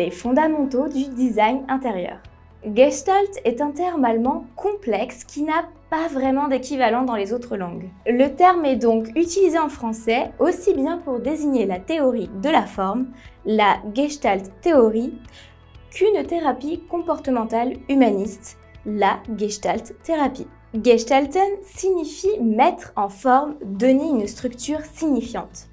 les fondamentaux du design intérieur. Gestalt est un terme allemand complexe qui n'a pas vraiment d'équivalent dans les autres langues. Le terme est donc utilisé en français aussi bien pour désigner la théorie de la forme, la Gestalt-théorie, qu'une thérapie comportementale humaniste, la Gestalt-thérapie. Gestalten signifie mettre en forme, donner une structure signifiante.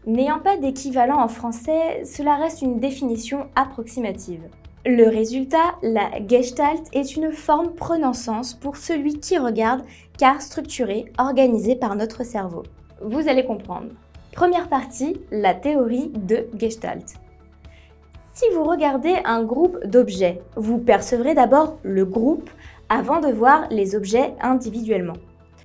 N'ayant pas d'équivalent en français, cela reste une définition approximative. Le résultat, la Gestalt, est une forme prenant sens pour celui qui regarde, car structurée, organisée par notre cerveau. Vous allez comprendre. Première partie, la théorie de Gestalt. Si vous regardez un groupe d'objets, vous percevrez d'abord le groupe avant de voir les objets individuellement.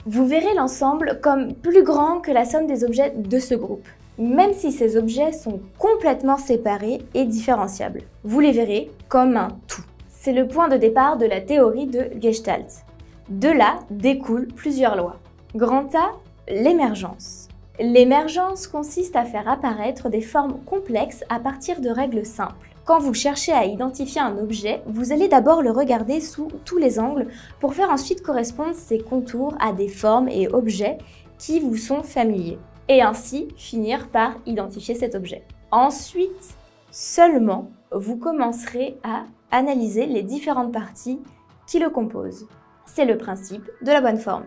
Vous verrez l'ensemble comme plus grand que la somme des objets de ce groupe, même si ces objets sont complètement séparés et différenciables. Vous les verrez comme un tout. C'est le point de départ de la théorie de Gestalt. De là découlent plusieurs lois. Grand A, l'émergence. L'émergence consiste à faire apparaître des formes complexes à partir de règles simples. Quand vous cherchez à identifier un objet, vous allez d'abord le regarder sous tous les angles pour faire ensuite correspondre ses contours à des formes et objets qui vous sont familiers, et ainsi finir par identifier cet objet. Ensuite, seulement, vous commencerez à analyser les différentes parties qui le composent. C'est le principe de la bonne forme.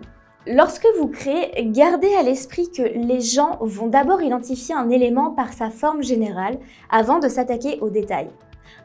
Lorsque vous créez, gardez à l'esprit que les gens vont d'abord identifier un élément par sa forme générale avant de s'attaquer aux détails.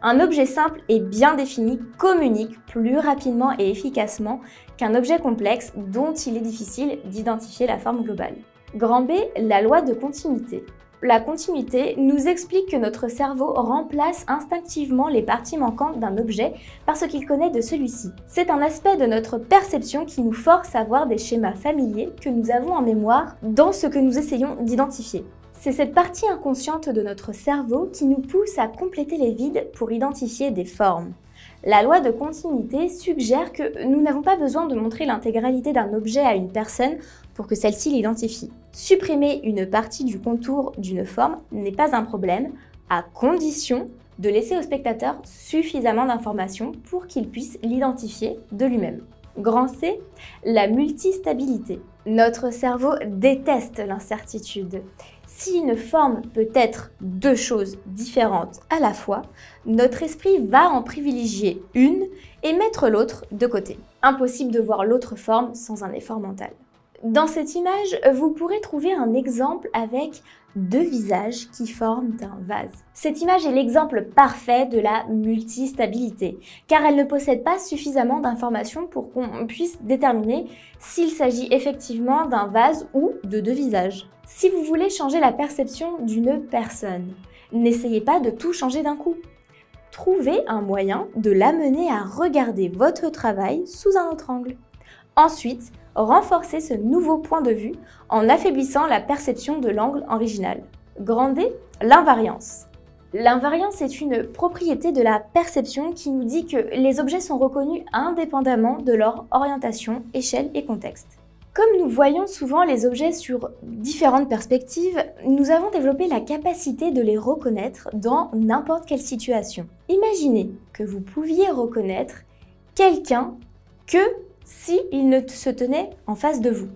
Un objet simple et bien défini communique plus rapidement et efficacement qu'un objet complexe dont il est difficile d'identifier la forme globale. Grand B, la loi de continuité. La continuité nous explique que notre cerveau remplace instinctivement les parties manquantes d'un objet parce qu'il connaît de celui-ci. C'est un aspect de notre perception qui nous force à voir des schémas familiers que nous avons en mémoire dans ce que nous essayons d'identifier. C'est cette partie inconsciente de notre cerveau qui nous pousse à compléter les vides pour identifier des formes. La loi de continuité suggère que nous n'avons pas besoin de montrer l'intégralité d'un objet à une personne pour que celle-ci l'identifie. Supprimer une partie du contour d'une forme n'est pas un problème, à condition de laisser au spectateur suffisamment d'informations pour qu'il puisse l'identifier de lui-même. Grand C, la multistabilité. Notre cerveau déteste l'incertitude. Si une forme peut être deux choses différentes à la fois, notre esprit va en privilégier une et mettre l'autre de côté. Impossible de voir l'autre forme sans un effort mental. Dans cette image, vous pourrez trouver un exemple avec deux visages qui forment un vase. Cette image est l'exemple parfait de la multistabilité, car elle ne possède pas suffisamment d'informations pour qu'on puisse déterminer s'il s'agit effectivement d'un vase ou de deux visages. Si vous voulez changer la perception d'une personne, n'essayez pas de tout changer d'un coup. Trouvez un moyen de l'amener à regarder votre travail sous un autre angle. Ensuite, renforcez ce nouveau point de vue en affaiblissant la perception de l'angle original. Grand D, l'invariance. L'invariance est une propriété de la perception qui nous dit que les objets sont reconnus indépendamment de leur orientation, échelle et contexte. Comme nous voyons souvent les objets sur différentes perspectives, nous avons développé la capacité de les reconnaître dans n'importe quelle situation. Imaginez que vous pouviez reconnaître quelqu'un que s'il ne se tenait en face de vous,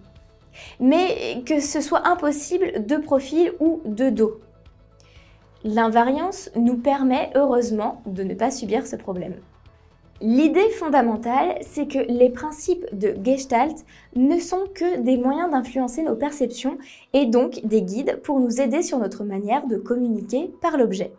mais que ce soit impossible de profil ou de dos. L'invariance nous permet heureusement de ne pas subir ce problème. L'idée fondamentale, c'est que les principes de Gestalt ne sont que des moyens d'influencer nos perceptions et donc des guides pour nous aider sur notre manière de communiquer par l'objet.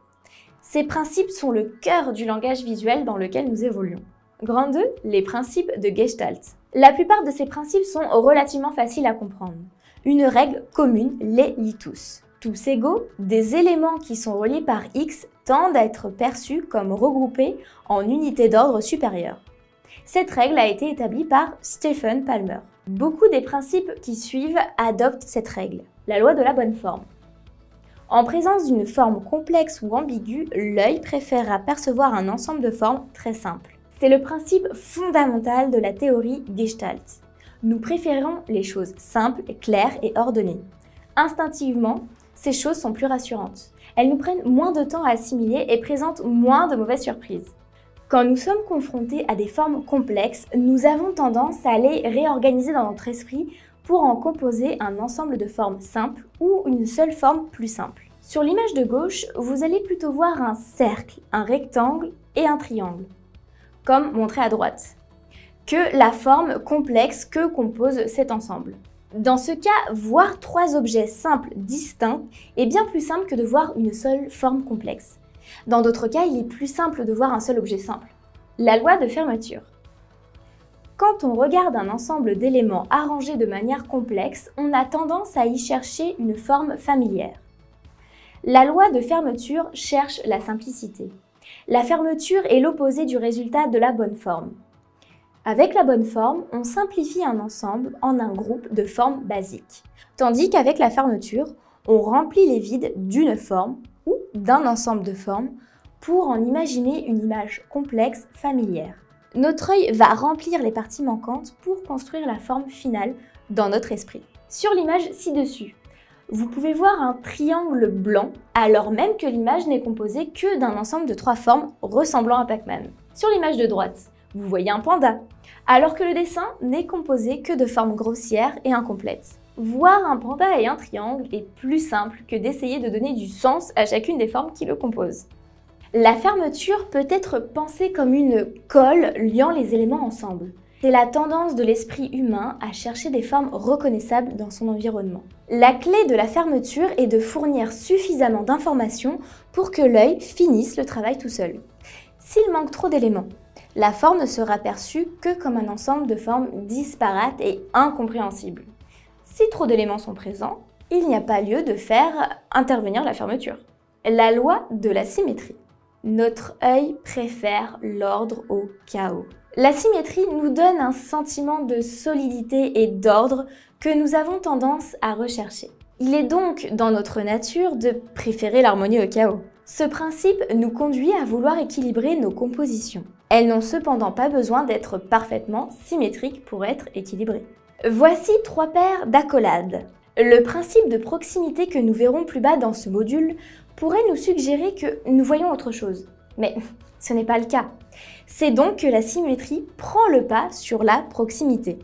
Ces principes sont le cœur du langage visuel dans lequel nous évoluons. Grand 2, les principes de Gestalt. La plupart de ces principes sont relativement faciles à comprendre. Une règle commune les lie tous. Tous égaux, des éléments qui sont reliés par X tendent à être perçus comme regroupés en unités d'ordre supérieur. Cette règle a été établie par Stephen Palmer. Beaucoup des principes qui suivent adoptent cette règle, la loi de la bonne forme. En présence d'une forme complexe ou ambiguë, l'œil préférera percevoir un ensemble de formes très simples. C'est le principe fondamental de la théorie Gestalt. Nous préférons les choses simples, claires et ordonnées. Instinctivement, ces choses sont plus rassurantes. elles nous prennent moins de temps à assimiler et présentent moins de mauvaises surprises. Quand nous sommes confrontés à des formes complexes, nous avons tendance à les réorganiser dans notre esprit pour en composer un ensemble de formes simples ou une seule forme plus simple. Sur l'image de gauche, vous allez plutôt voir un cercle, un rectangle et un triangle, comme montré à droite, que la forme complexe que compose cet ensemble. Dans ce cas, voir trois objets simples distincts est bien plus simple que de voir une seule forme complexe. Dans d'autres cas, il est plus simple de voir un seul objet simple. La loi de fermeture. Quand on regarde un ensemble d'éléments arrangés de manière complexe, on a tendance à y chercher une forme familière. La loi de fermeture cherche la simplicité. La fermeture est l'opposé du résultat de la bonne forme. Avec la bonne forme, on simplifie un ensemble en un groupe de formes basiques. Tandis qu'avec la fermeture, on remplit les vides d'une forme ou d'un ensemble de formes pour en imaginer une image complexe, familière. Notre œil va remplir les parties manquantes pour construire la forme finale dans notre esprit. Sur l'image ci-dessus, vous pouvez voir un triangle blanc alors même que l'image n'est composée que d'un ensemble de trois formes ressemblant à Pac-Man. Sur l'image de droite, vous voyez un panda, alors que le dessin n'est composé que de formes grossières et incomplètes. Voir un panda et un triangle est plus simple que d'essayer de donner du sens à chacune des formes qui le composent. La fermeture peut être pensée comme une colle liant les éléments ensemble. C'est la tendance de l'esprit humain à chercher des formes reconnaissables dans son environnement. La clé de la fermeture est de fournir suffisamment d'informations pour que l'œil finisse le travail tout seul. S'il manque trop d'éléments, la forme ne sera perçue que comme un ensemble de formes disparates et incompréhensibles. Si trop d'éléments sont présents, il n'y a pas lieu de faire intervenir la fermeture. La loi de la symétrie. Notre œil préfère l'ordre au chaos. La symétrie nous donne un sentiment de solidité et d'ordre que nous avons tendance à rechercher. Il est donc dans notre nature de préférer l'harmonie au chaos. Ce principe nous conduit à vouloir équilibrer nos compositions. Elles n'ont cependant pas besoin d'être parfaitement symétriques pour être équilibrées. Voici trois paires d'accolades. Le principe de proximité que nous verrons plus bas dans ce module pourrait nous suggérer que nous voyons autre chose. Mais ce n'est pas le cas. C'est donc que la symétrie prend le pas sur la proximité.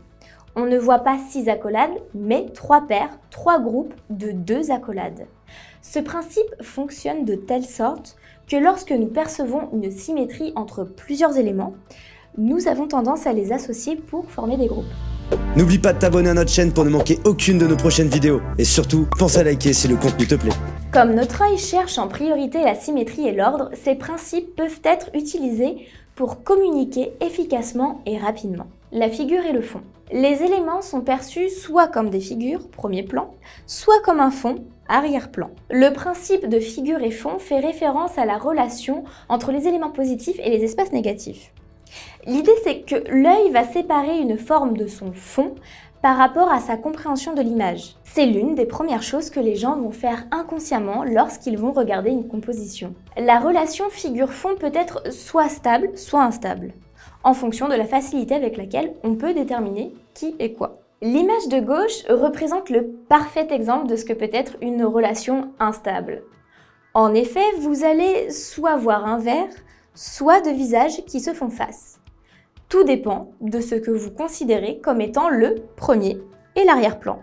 On ne voit pas 6 accolades, mais 3 paires, 3 groupes de 2 accolades. Ce principe fonctionne de telle sorte que lorsque nous percevons une symétrie entre plusieurs éléments, nous avons tendance à les associer pour former des groupes. N'oublie pas de t'abonner à notre chaîne pour ne manquer aucune de nos prochaines vidéos. Et surtout, pense à liker si le contenu te plaît. Comme notre œil cherche en priorité la symétrie et l'ordre, ces principes peuvent être utilisés pour communiquer efficacement et rapidement. La figure et le fond. Les éléments sont perçus soit comme des figures, premier plan, soit comme un fond, arrière-plan. Le principe de figure et fond fait référence à la relation entre les éléments positifs et les espaces négatifs. L'idée, c'est que l'œil va séparer une forme de son fond par rapport à sa compréhension de l'image. C'est l'une des premières choses que les gens vont faire inconsciemment lorsqu'ils vont regarder une composition. La relation figure-fond peut être soit stable, soit instable, en fonction de la facilité avec laquelle on peut déterminer qui est quoi. L'image de gauche représente le parfait exemple de ce que peut être une relation instable. En effet, vous allez soit voir un verre, soit deux visages qui se font face. Tout dépend de ce que vous considérez comme étant le premier et l'arrière-plan.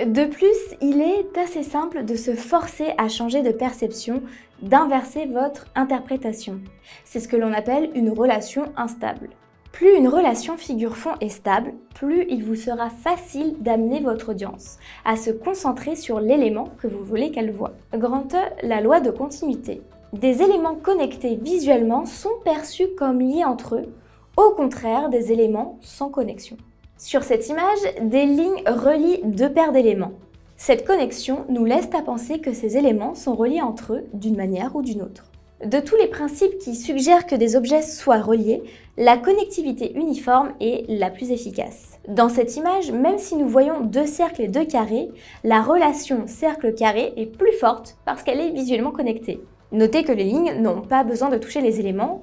De plus, il est assez simple de se forcer à changer de perception, d'inverser votre interprétation. C'est ce que l'on appelle une relation instable. Plus une relation figure-fond est stable, plus il vous sera facile d'amener votre audience à se concentrer sur l'élément que vous voulez qu'elle voie. Grand E, la loi de continuité. Des éléments connectés visuellement sont perçus comme liés entre eux, au contraire des éléments sans connexion. Sur cette image, des lignes relient deux paires d'éléments. Cette connexion nous laisse à penser que ces éléments sont reliés entre eux d'une manière ou d'une autre. De tous les principes qui suggèrent que des objets soient reliés, la connectivité uniforme est la plus efficace. Dans cette image, même si nous voyons deux cercles et deux carrés, la relation cercle-carré est plus forte parce qu'elle est visuellement connectée. Notez que les lignes n'ont pas besoin de toucher les éléments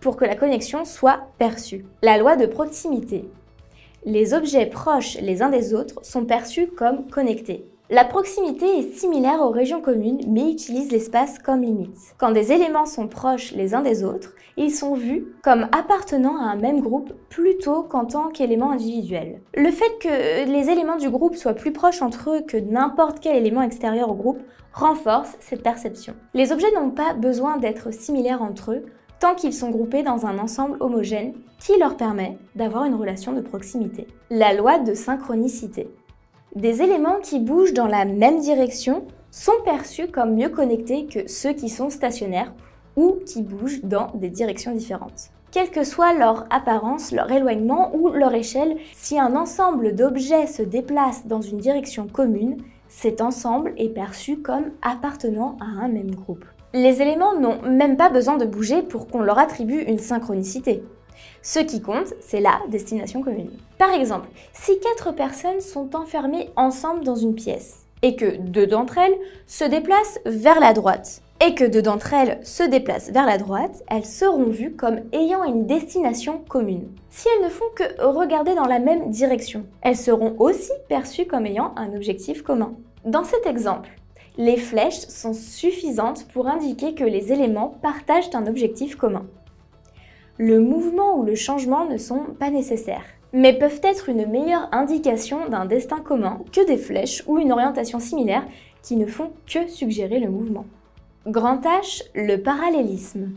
pour que la connexion soit perçue. La loi de proximité. Les objets proches les uns des autres sont perçus comme connectés. La proximité est similaire aux régions communes, mais utilise l'espace comme limite. Quand des éléments sont proches les uns des autres, ils sont vus comme appartenant à un même groupe plutôt qu'en tant qu'éléments individuels. Le fait que les éléments du groupe soient plus proches entre eux que n'importe quel élément extérieur au groupe renforce cette perception. Les objets n'ont pas besoin d'être similaires entre eux tant qu'ils sont groupés dans un ensemble homogène qui leur permet d'avoir une relation de proximité. La loi de synchronicité. Des éléments qui bougent dans la même direction sont perçus comme mieux connectés que ceux qui sont stationnaires ou qui bougent dans des directions différentes. Quelle que soit leur apparence, leur éloignement ou leur échelle, si un ensemble d'objets se déplace dans une direction commune, cet ensemble est perçu comme appartenant à un même groupe. Les éléments n'ont même pas besoin de bouger pour qu'on leur attribue une synchronicité. Ce qui compte, c'est la destination commune. Par exemple, si 4 personnes sont enfermées ensemble dans une pièce et que 2 d'entre elles se déplacent vers la droite, elles seront vues comme ayant une destination commune. Si elles ne font que regarder dans la même direction, elles seront aussi perçues comme ayant un objectif commun. Dans cet exemple, les flèches sont suffisantes pour indiquer que les éléments partagent un objectif commun. Le mouvement ou le changement ne sont pas nécessaires, mais peuvent être une meilleure indication d'un destin commun que des flèches ou une orientation similaire qui ne font que suggérer le mouvement. Grand H, le parallélisme.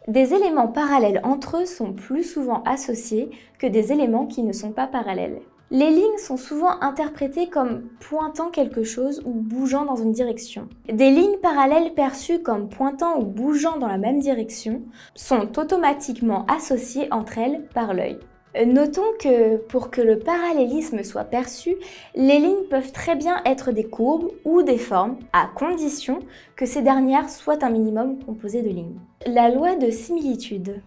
Des éléments parallèles entre eux sont plus souvent associés que des éléments qui ne sont pas parallèles. Les lignes sont souvent interprétées comme pointant quelque chose ou bougeant dans une direction. Des lignes parallèles perçues comme pointant ou bougeant dans la même direction sont automatiquement associées entre elles par l'œil. Notons que pour que le parallélisme soit perçu, les lignes peuvent très bien être des courbes ou des formes, à condition que ces dernières soient un minimum composées de lignes. La loi de similitude.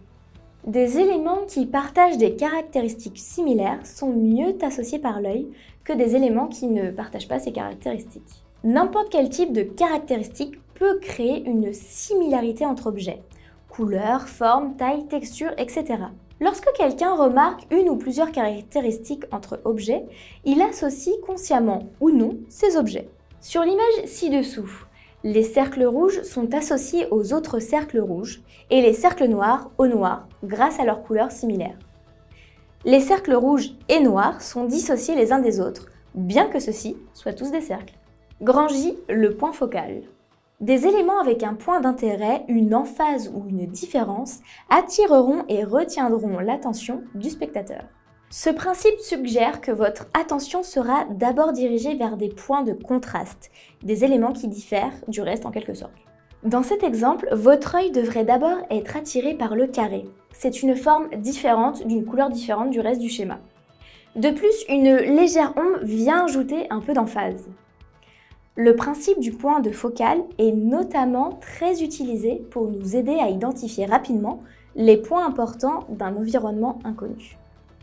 Des éléments qui partagent des caractéristiques similaires sont mieux associés par l'œil que des éléments qui ne partagent pas ces caractéristiques. N'importe quel type de caractéristique peut créer une similarité entre objets, couleur, forme, taille, texture, etc. Lorsque quelqu'un remarque une ou plusieurs caractéristiques entre objets, il associe consciemment ou non ces objets. Sur l'image ci-dessous, les cercles rouges sont associés aux autres cercles rouges et les cercles noirs au noir grâce à leurs couleurs similaires. Les cercles rouges et noirs sont dissociés les uns des autres, bien que ceux-ci soient tous des cercles. Grand J, le point focal. Des éléments avec un point d'intérêt, une emphase ou une différence attireront et retiendront l'attention du spectateur. Ce principe suggère que votre attention sera d'abord dirigée vers des points de contraste, des éléments qui diffèrent du reste en quelque sorte. Dans cet exemple, votre œil devrait d'abord être attiré par le carré. C'est une forme différente, d'une couleur différente du reste du schéma. De plus, une légère ombre vient ajouter un peu d'emphase. Le principe du point de focale est notamment très utilisé pour nous aider à identifier rapidement les points importants d'un environnement inconnu.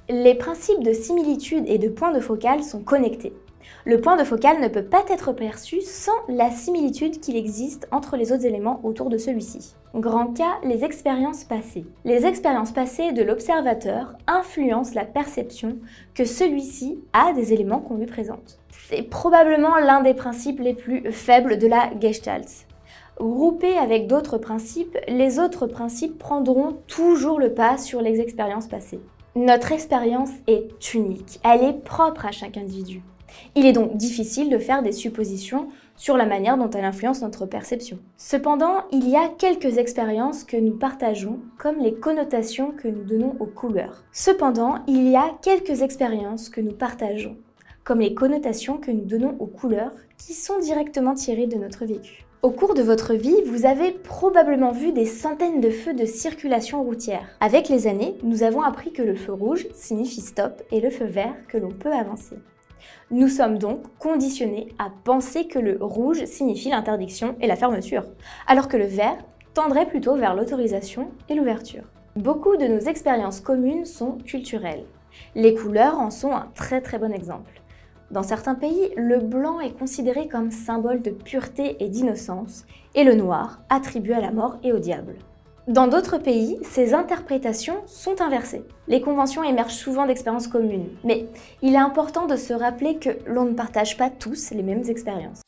Les principes de similitude et de point de focale sont connectés. Le point de focale ne peut pas être perçu sans la similitude qu'il existe entre les autres éléments autour de celui-ci. Grand K, les expériences passées. Les expériences passées de l'observateur influencent la perception que celui-ci a des éléments qu'on lui présente. C'est probablement l'un des principes les plus faibles de la Gestalt. Groupés avec d'autres principes, les autres principes prendront toujours le pas sur les expériences passées. Notre expérience est unique, elle est propre à chaque individu. Il est donc difficile de faire des suppositions sur la manière dont elle influence notre perception. Cependant, il y a quelques expériences que nous partageons, comme les connotations que nous donnons aux couleurs. Qui sont directement tirées de notre vécu. Au cours de votre vie, vous avez probablement vu des centaines de feux de circulation routière. Avec les années, nous avons appris que le feu rouge signifie stop et le feu vert que l'on peut avancer. Nous sommes donc conditionnés à penser que le rouge signifie l'interdiction et la fermeture, alors que le vert tendrait plutôt vers l'autorisation et l'ouverture. Beaucoup de nos expériences communes sont culturelles. Les couleurs en sont un très bon exemple. Dans certains pays, le blanc est considéré comme symbole de pureté et d'innocence, et le noir attribué à la mort et au diable. Dans d'autres pays, ces interprétations sont inversées. Les conventions émergent souvent d'expériences communes, mais il est important de se rappeler que l'on ne partage pas tous les mêmes expériences.